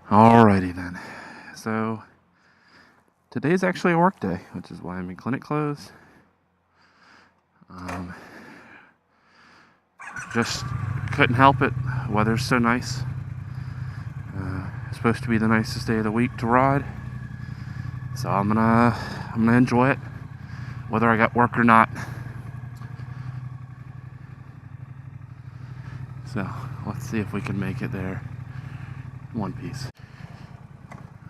Alrighty then. So today's actually a work day, which is why I'm in clinic clothes. Just couldn't help it. Weather's so nice. It's supposed to be the nicest day of the week to ride. So I'm gonna enjoy it, whether I got work or not. So let's see if we can make it there in one piece.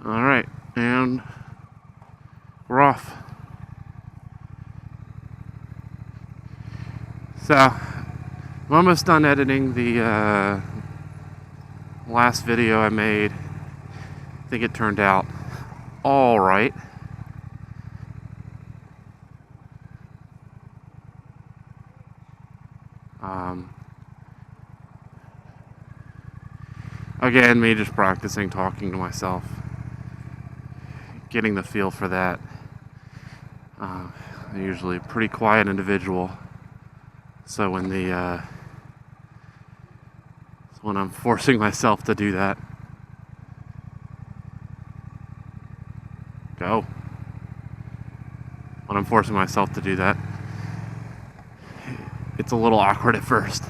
Alright, and we're off. So I'm almost done editing the last video I made. I think it turned out all right. Again, me just practicing talking to myself, getting the feel for that. I'm usually a pretty quiet individual, so when I'm forcing myself to do that, when I'm forcing myself to do that, it's a little awkward at first.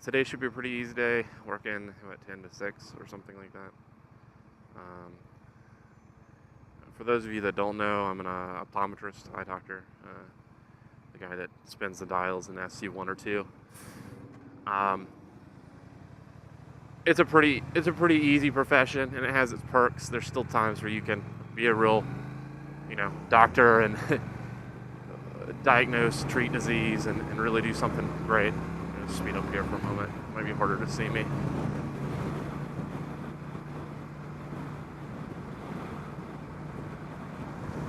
Today should be a pretty easy day, working at 10 to 6 or something like that. For those of you that don't know, I'm an optometrist, eye doctor, the guy that spins the dials in SC1 or 2. It's a pretty easy profession, and it has its perks. There's still times where you can be a real, doctor and diagnose, treat disease, and really do something great. Speed up here for a moment. It might be harder to see me.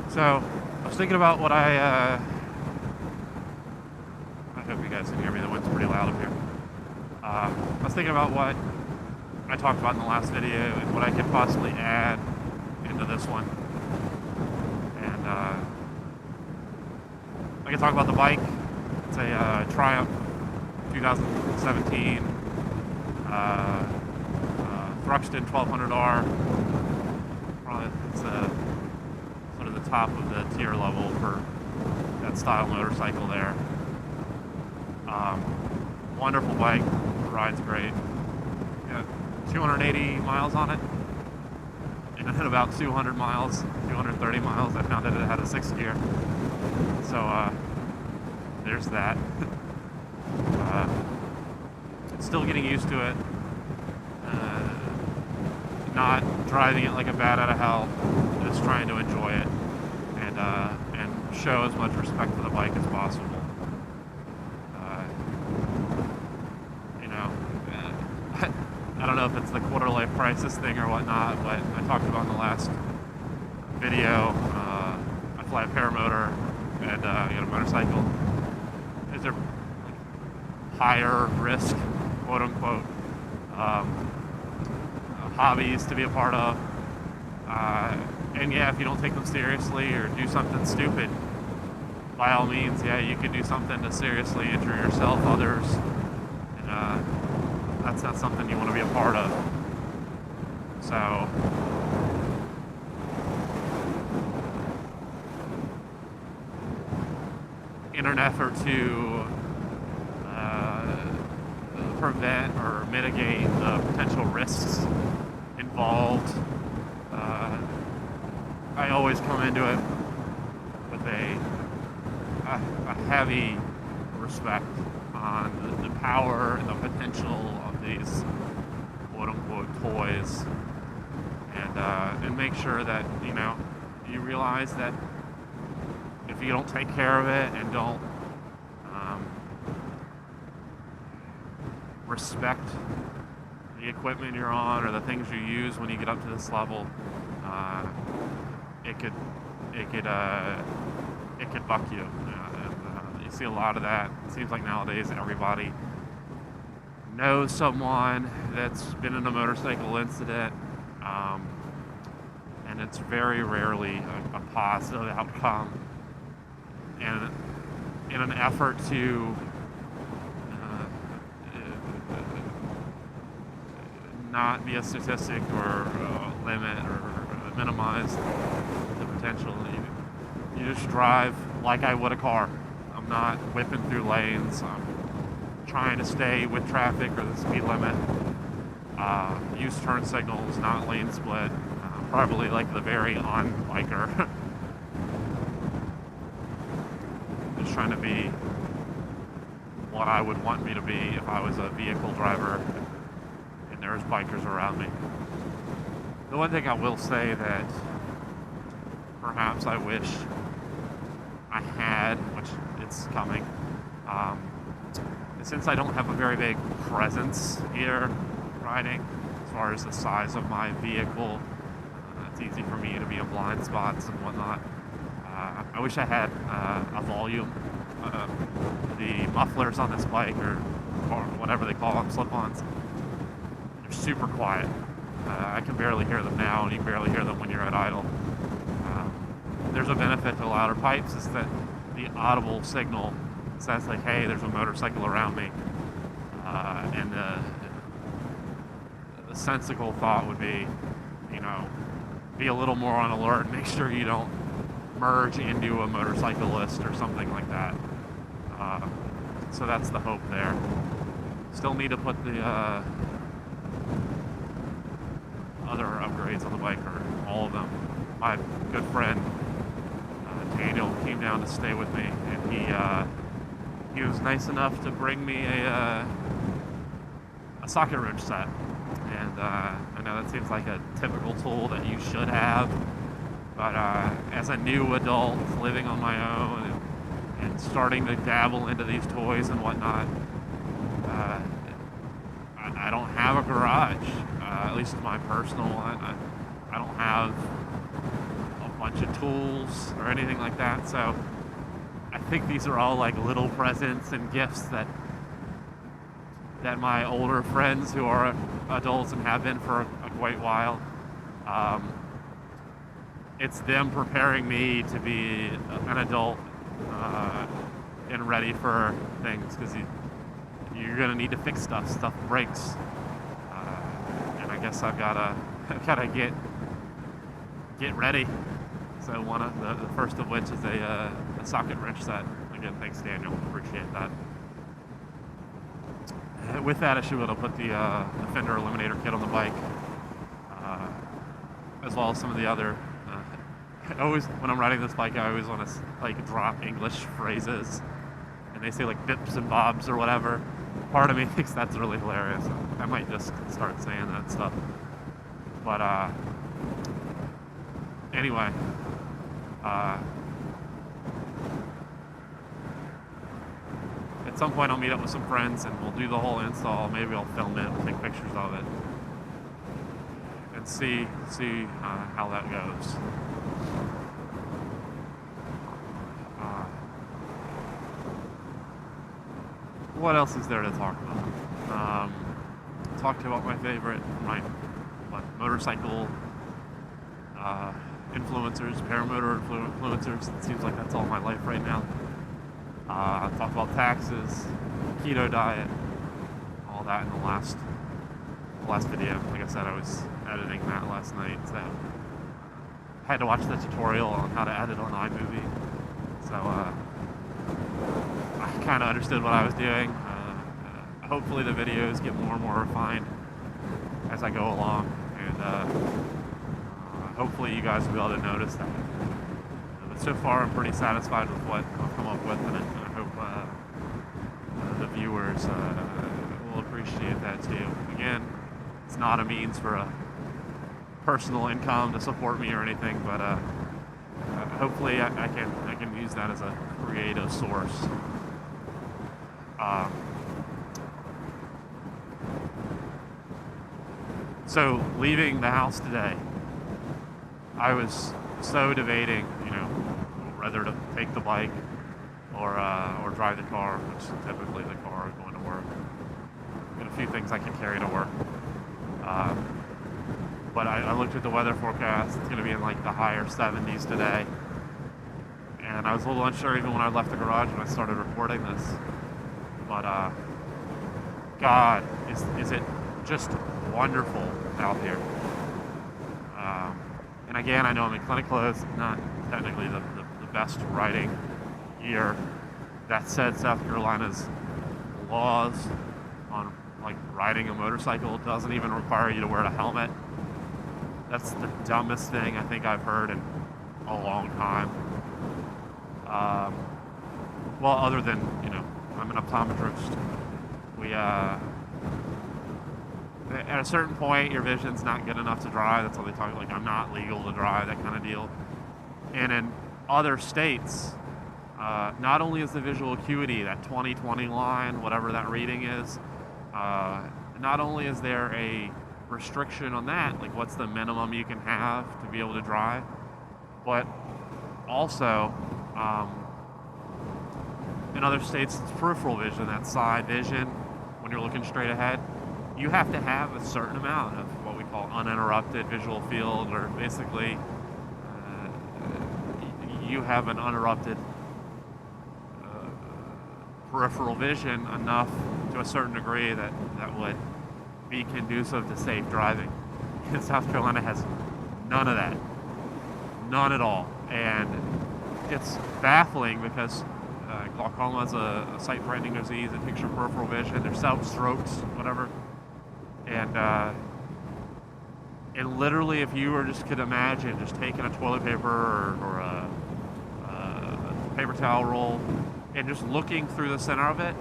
So I was thinking about what I hope you guys can hear me. The wind's pretty loud up here. I was thinking about what I talked about in the last video and what I could possibly add into this one. And I can talk about the bike. It's a Triumph 2017 Thruxton 1200R. Probably it's sort of the top of the tier level for that style motorcycle there. Wonderful bike, the ride's great. Got 280 miles on it, and at about 230 miles, I found that it had a 6th gear. So there's that. Still getting used to it. Not driving it like a bat out of hell. Just trying to enjoy it and show as much respect for the bike as possible. I don't know if it's the quarter life crisis thing or whatnot, but I talked about in the last video. I fly a paramotor and get a motorcycle. Is there higher risk, quote unquote, hobbies to be a part of? And yeah, if you don't take them seriously or do something stupid, by all means, yeah, you can do something to seriously injure yourself, others, and that's not something you want to be a part of. So in an effort to prevent or mitigate the potential risks involved, I always come into it with a heavy respect on the power and the potential of these quote-unquote toys, and make sure that you realize that if you don't take care of it and don't respect the equipment you're on or the things you use when you get up to this level, it could buck you. You see a lot of that. It seems like nowadays everybody knows someone that's been in a motorcycle incident, and it's very rarely a positive outcome. And in an effort to not be a statistic or limit or minimize the potential. You just drive like I would a car. I'm not whipping through lanes. I'm trying to stay with traffic or the speed limit. Use turn signals, not lane split. Probably like the very on biker. Just trying to be what I would want me to be if I was a vehicle driver and there's bikers around me. The one thing I will say that perhaps I wish I had, which it's coming, since I don't have a very big presence here riding, as far as the size of my vehicle, it's easy for me to be in blind spots and whatnot. I wish I had a volume. The mufflers on this bike, or whatever they call them, slip-ons, they're super quiet. I can barely hear them now, and you can barely hear them when you're at idle. There's a benefit to louder pipes, is that the audible signal says like, hey, there's a motorcycle around me. And the sensical thought would be, be a little more on alert, make sure you don't merge into a motorcyclist or something like that. So that's the hope there. Still need to put the other upgrades on the bike, or all of them. My good friend Daniel came down to stay with me, and he was nice enough to bring me a socket wrench set. And I know that seems like a typical tool that you should have, but as a new adult living on my own and starting to dabble into these toys and whatnot, I don't have a garage, at least my personal one. I don't have a bunch of tools or anything like that, so I think these are all like little presents and gifts that my older friends who are adults and have been for a quite while, it's them preparing me to be an adult and ready for things, because you're gonna need to fix stuff. Stuff breaks, and I guess I've gotta get ready. So one of the first of which is a socket wrench set. Again, thanks Daniel, appreciate that. With that, I should be able to put the fender eliminator kit on the bike, as well as some of the other. Always, when I'm riding this bike, I always want to like drop English phrases, and they say like bips and bobs or whatever. Part of me thinks that's really hilarious. I might just start saying that stuff. But anyway, at some point I'll meet up with some friends and we'll do the whole install. Maybe I'll film it, we'll take pictures of it, and see how that goes. What else is there to talk about? Talked about my motorcycle influencers, paramotor influencers. It seems like that's all my life right now. Talked about taxes, keto diet, all that in the last video. Like I said, I was editing that last night, so I had to watch the tutorial on how to edit on iMovie. So I kind of understood what I was doing. Hopefully the videos get more and more refined as I go along, and hopefully you guys will be able to notice that. But so far I'm pretty satisfied with what I've come up with, and I hope the viewers will appreciate that too. Again, it's not a means for a personal income to support me or anything, but hopefully I can use that as a creative source. So leaving the house today, I was so debating, whether to take the bike or drive the car, which typically the car is going to work. Got a few things I can carry to work. But I looked at the weather forecast. It's going to be in like the higher 70s today. And I was a little unsure even when I left the garage when I started recording this. But God, is it just wonderful out here. And again, I know I'm in clinic clothes, not technically the best riding gear. That said, South Carolina's laws on like riding a motorcycle doesn't even require you to wear a helmet. That's the dumbest thing I think I've heard in a long time. Well, other than, you know, I'm an optometrist. We, at a certain point, your vision's not good enough to drive. That's how they talk, like, I'm not legal to drive, that kind of deal. And in other states, not only is the visual acuity, that 20/20 line, whatever that reading is, not only is there a restriction on that, like what's the minimum you can have to be able to drive, but also, in other states, it's peripheral vision, that side vision, when you're looking straight ahead. You have to have a certain amount of what we call uninterrupted visual field, or basically, you have an uninterrupted peripheral vision enough to a certain degree that would be conducive to safe driving. And South Carolina has none of that. None at all. And it's baffling because glaucoma is a sight-threatening disease. It takes your peripheral vision. There's strokes, whatever. And literally, if you were just could imagine just taking a toilet paper or a paper towel roll and just looking through the center of it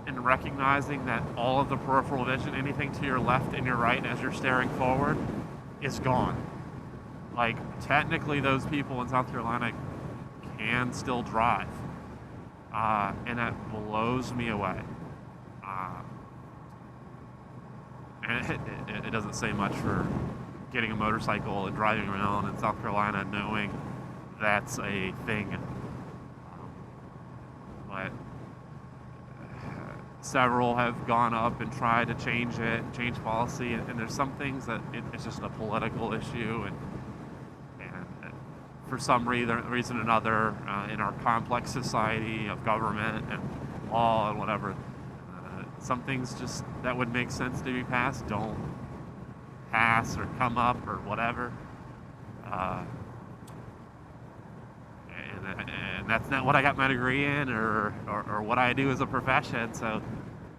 and recognizing that all of the peripheral vision, anything to your left and your right as you're staring forward, is gone. Like, technically those people in South Carolina can still drive. And that blows me away. And it doesn't say much for getting a motorcycle and driving around in South Carolina knowing that's a thing. But several have gone up and tried to change it, change policy, and there's some things that it's just a political issue, and for some reason or another, in our complex society of government and law and whatever, some things just that would make sense to be passed don't pass or come up or whatever. And that's not what I got my degree in or what I do as a profession. So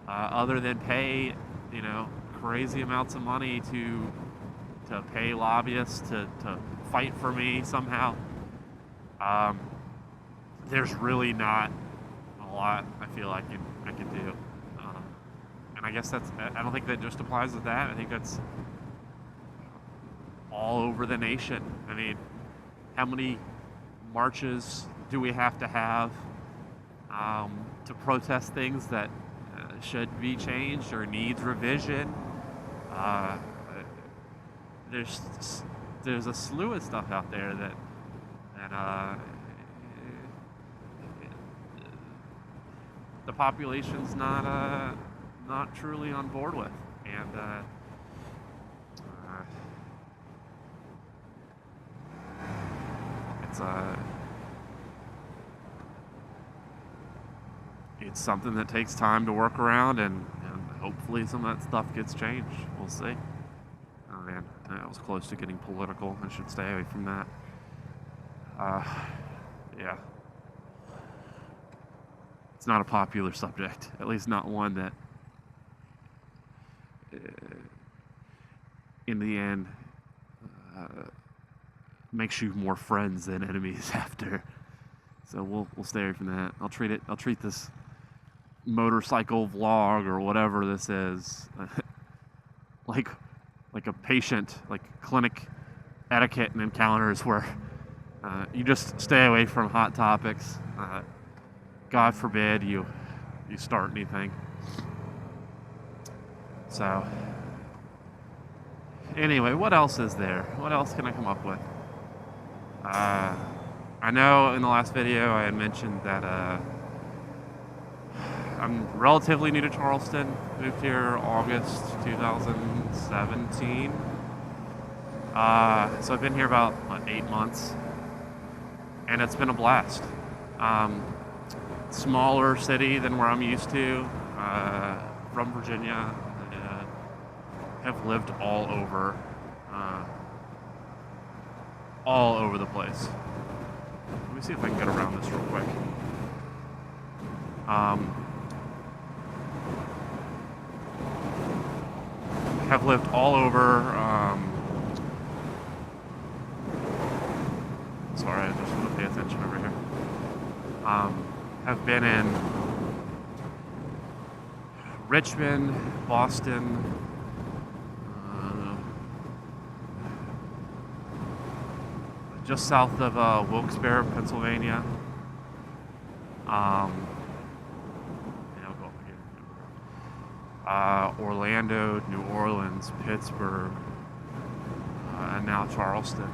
other than pay, you know, crazy amounts of money to pay lobbyists to fight for me somehow, there's really not a lot I feel like I can do. And I guess I don't think that just applies to that. I think that's all over the nation. I mean, how many marches do we have to protest things that should be changed or needs revision? There's a slew of stuff out there that the population's not truly on board with, and it's something that takes time to work around, and hopefully some of that stuff gets changed. We'll see. Oh man, that was close to getting political. I should stay away from that. Yeah. It's not a popular subject, at least not one that in the end makes you more friends than enemies after. So we'll stay away from that. I'll treat this motorcycle vlog or whatever this is like a patient, like clinic etiquette and encounters where you just stay away from hot topics. God forbid you start anything. So anyway, what else is there? What else can I come up with? I know in the last video I had mentioned that I'm relatively new to Charleston. Moved here August 2017. So I've been here about 8 months, and it's been a blast. Smaller city than where I'm used to. From Virginia. have lived all over the place. Let me see if I can get around this real quick. Have lived all over. Sorry, I just want to pay attention over here. Have been in Richmond, Boston, just south of Wilkes-Barre, Pennsylvania. Yeah, I'll go up again. Orlando, New Orleans, Pittsburgh, and now Charleston.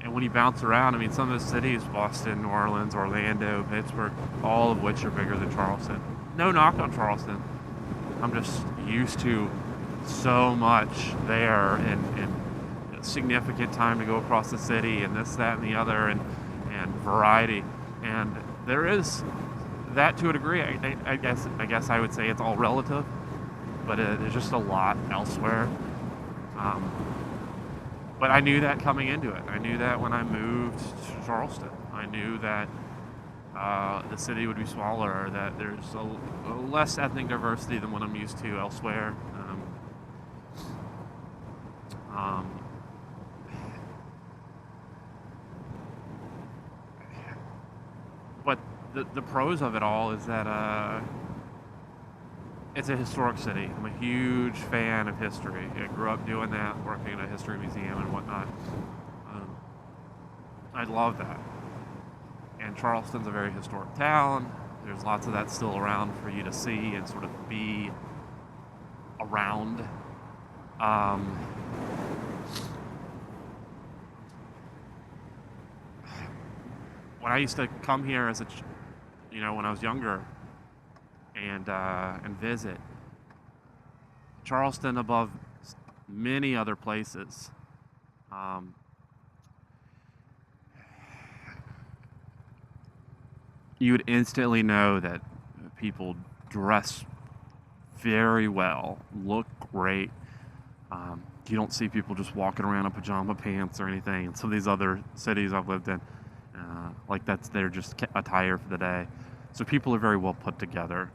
And when you bounce around, I mean, some of those cities, Boston, New Orleans, Orlando, Pittsburgh, all of which are bigger than Charleston. No knock on Charleston. I'm just used to so much there and significant time to go across the city and this, that, and the other, and variety. And there is that to a degree. I guess I would say it's all relative, but there's just a lot elsewhere. But I knew that coming into it. I knew that when I moved to Charleston. I knew that the city would be smaller, that there's a less ethnic diversity than what I'm used to elsewhere. But the pros of it all is that it's a historic city. I'm a huge fan of history. I grew up doing that, working at a history museum and whatnot. I love that. And Charleston's a very historic town. There's lots of that still around for you to see and sort of be around. When I used to come here as when I was younger and visit, Charleston, above many other places, you would instantly know that people dress very well, look great. You don't see people just walking around in pajama pants or anything. In some of these other cities I've lived in, like that's their just attire for the day. So people are very well put together.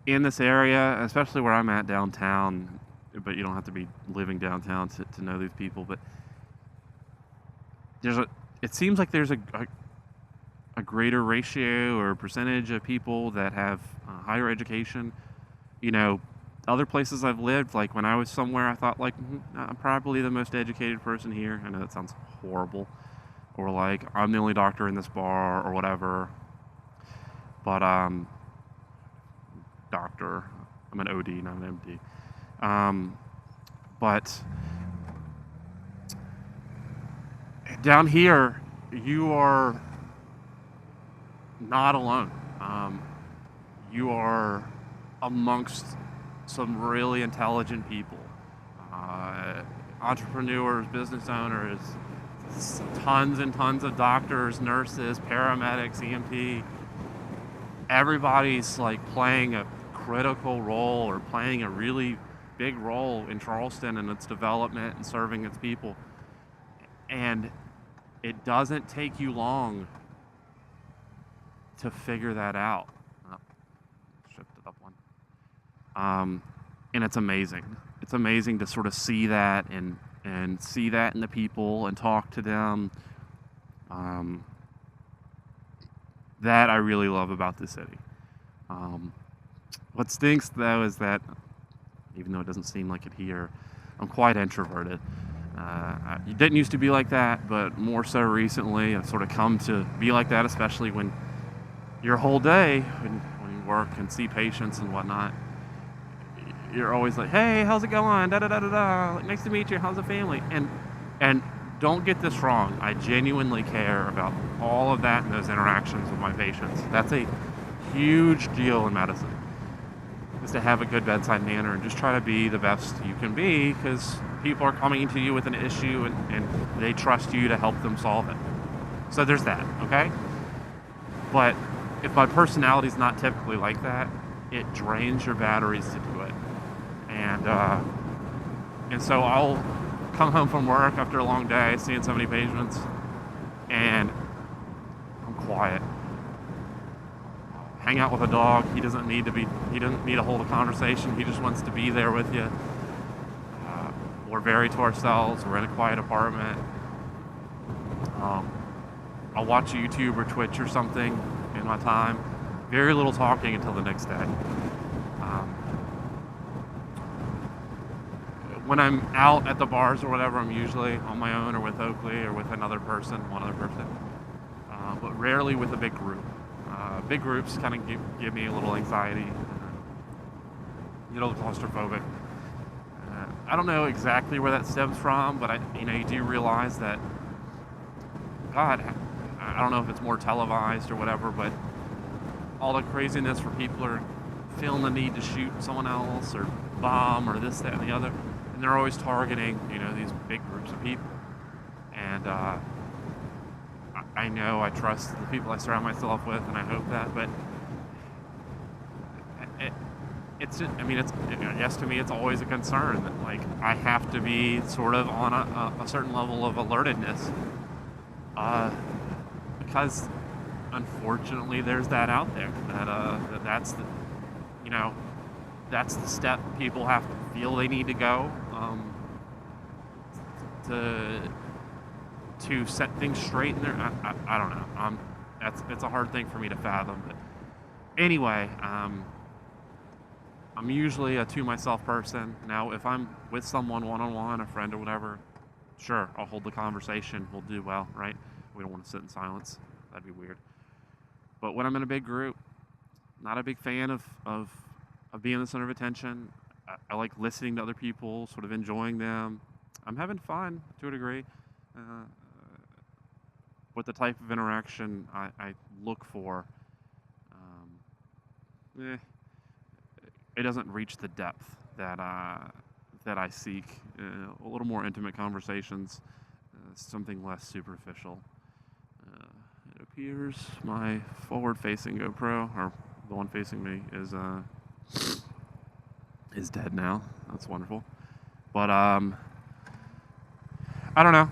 In this area, especially where I'm at downtown, but you don't have to be living downtown to know these people, but it seems like there's a greater ratio or percentage of people that have higher education. Other places I've lived, like when I was somewhere, I thought like I'm probably the most educated person here. I know that sounds horrible, or like I'm the only doctor in this bar or whatever. But doctor, I'm an OD, not an MD. But down here, you are not alone. You are amongst some really intelligent people, entrepreneurs, business owners, tons and tons of doctors, nurses, paramedics, EMT. Everybody's like playing a critical role or playing a really big role in Charleston and its development and serving its people. And it doesn't take you long to figure that out. Shifted up one. And it's amazing. It's amazing to sort of see that and see that in the people and talk to them. That I really love about the city. What stinks though is that, even though it doesn't seem like it here, I'm quite introverted. It didn't used to be like that, but more so recently I've sort of come to be like that, especially when your whole day, when you work and see patients and whatnot, you're always like, hey, how's it going? Da da da da da. Like, nice to meet you. How's the family? And don't get this wrong. I genuinely care about all of that and those interactions with my patients. That's a huge deal in medicine, is to have a good bedside manner and just try to be the best you can be, because people are coming to you with an issue and they trust you to help them solve it. So there's that, okay? But if my personality's not typically like that, it drains your batteries to do it. And so I'll come home from work after a long day, seeing so many patients, and I'm quiet. Hang out with a dog. He doesn't need to hold a conversation. He just wants to be there with you. We're very to ourselves. We're in a quiet apartment. I'll watch YouTube or Twitch or something in my time. Very little talking until the next day. When I'm out at the bars or whatever, I'm usually on my own or with Oakley or with one other person, but rarely with a big group. Big groups kind of give me a little anxiety, claustrophobic. I don't know exactly where that stems from, but you do realize that, God, I don't know if it's more televised or whatever, but all the craziness where people are feeling the need to shoot someone else or bomb or this, that, and the other. And they're always targeting, these big groups of people. And I know I trust the people I surround myself with, and I hope that, but I guess to me it's always a concern that, like, I have to be sort of on a certain level of alertedness, because unfortunately there's that out there, that's the step people have to feel they need to go to set things straight in there. I don't know. It's a hard thing for me to fathom. But anyway, I'm usually a to myself person. Now, if I'm with someone one-on-one, a friend or whatever, sure, I'll hold the conversation. We'll do well, right? We don't want to sit in silence. That'd be weird. But when I'm in a big group, not a big fan of being the center of attention. I like listening to other people, sort of enjoying them. I'm having fun to a degree. With the type of interaction I look for, it doesn't reach the depth that I seek. A little more intimate conversations, something less superficial. It appears my forward-facing GoPro, or the one facing me, is dead now. That's wonderful. But I don't know.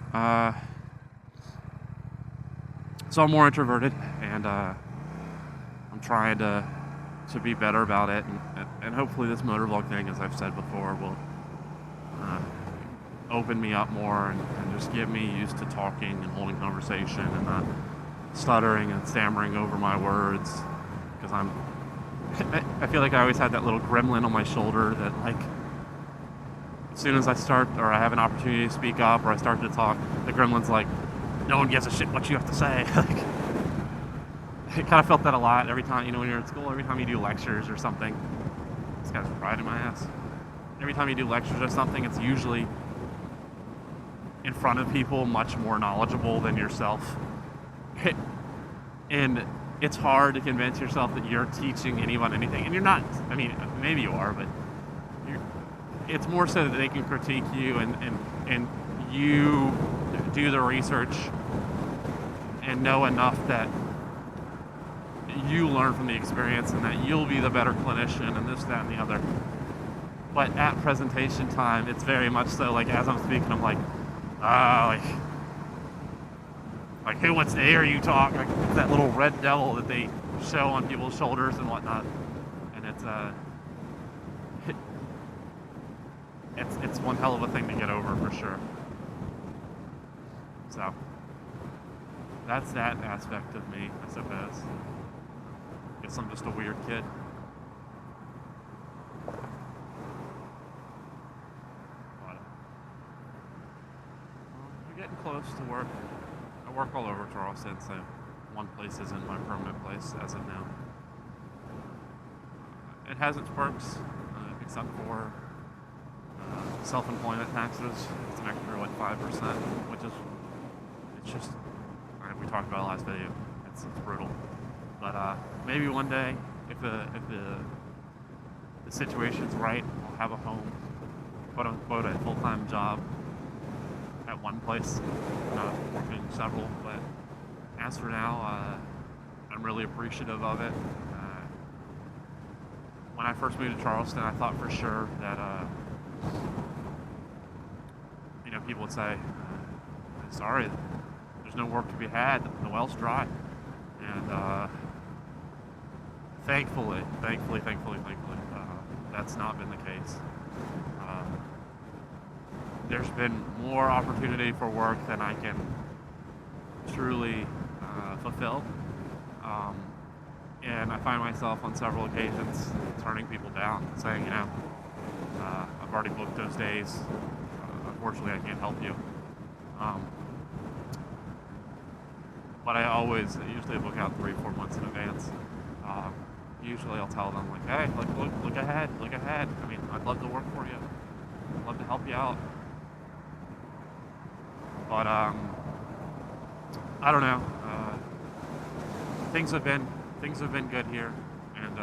So I'm more introverted, and I'm trying to be better about it, and hopefully this motovlog thing, as I've said before, will open me up more and just get me used to talking and holding conversation and not stuttering and stammering over my words, because I feel like I always had that little gremlin on my shoulder that, like, as soon as I start, or I have an opportunity to speak up, or I start to talk, the gremlin's like, no one gives a shit what you have to say. Like, I kind of felt that a lot every time, when you're in school, every time you do lectures or something. This guy's pride in my ass. Every time you do lectures or something, it's usually in front of people much more knowledgeable than yourself. And it's hard to convince yourself that you're teaching anyone anything. And you're not. I mean, maybe you are, but it's more so that they can critique you and you do the research and know enough that you learn from the experience and that you'll be the better clinician and this, that, and the other. But at presentation time, it's very much so, like, as I'm speaking, I'm like, like who wants to hear you talk? Like, it's that little red devil that they show on people's shoulders and whatnot. And it's one hell of a thing to get over, for sure. So that's that aspect of me, I suppose. Guess I'm just a weird kid. We're getting close to work. I work all over Charleston, so one place isn't my permanent place as of now. It has its perks, except for self-employment taxes. It's an extra, like, 5%, which is, it's just, we talked about it last video. It's brutal. But maybe one day, if the situation's right, I'll have a home, quote unquote, a full-time job at one place, not working several. But as for now, I'm really appreciative of it. When I first moved to Charleston, I thought for sure that people would say, "Sorry, there's no work to be had. The well's dry," and thankfully, that's not been the case. There's been more opportunity for work than I can truly fulfill. And I find myself on several occasions turning people down, saying, I've already booked those days. Unfortunately, I can't help you. But I usually book out 3-4 months in advance. Usually I'll tell them, like, hey, look ahead. I mean, I'd love to work for you. I'd love to help you out. But, I don't know. Things have been good here, and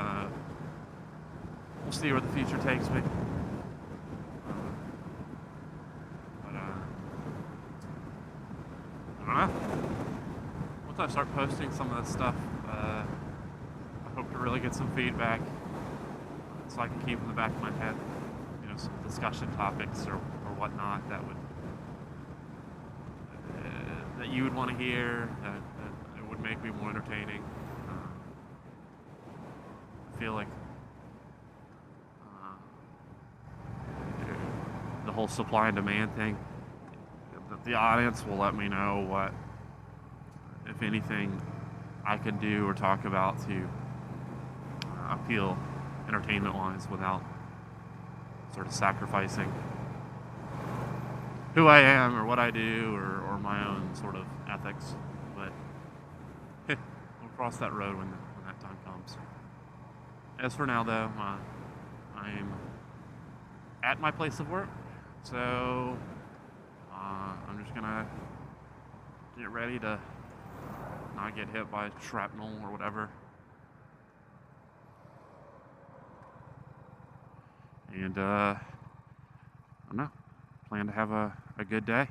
we'll see where the future takes me. But I don't know. Once I start posting some of this stuff, I hope to really get some feedback, so I can keep in the back of my head, some discussion topics or whatnot that you would want to hear, that it would make me more entertaining. I feel like the whole supply and demand thing, the audience will let me know what, if anything, I can do or talk about to appeal entertainment-wise without sort of sacrificing who I am or what I do or my own sort of ethics. But we'll cross that road when that time comes. As for now, though, I'm at my place of work, so I'm just gonna get ready to not get hit by shrapnel or whatever. And I don't know, plan to have a good day.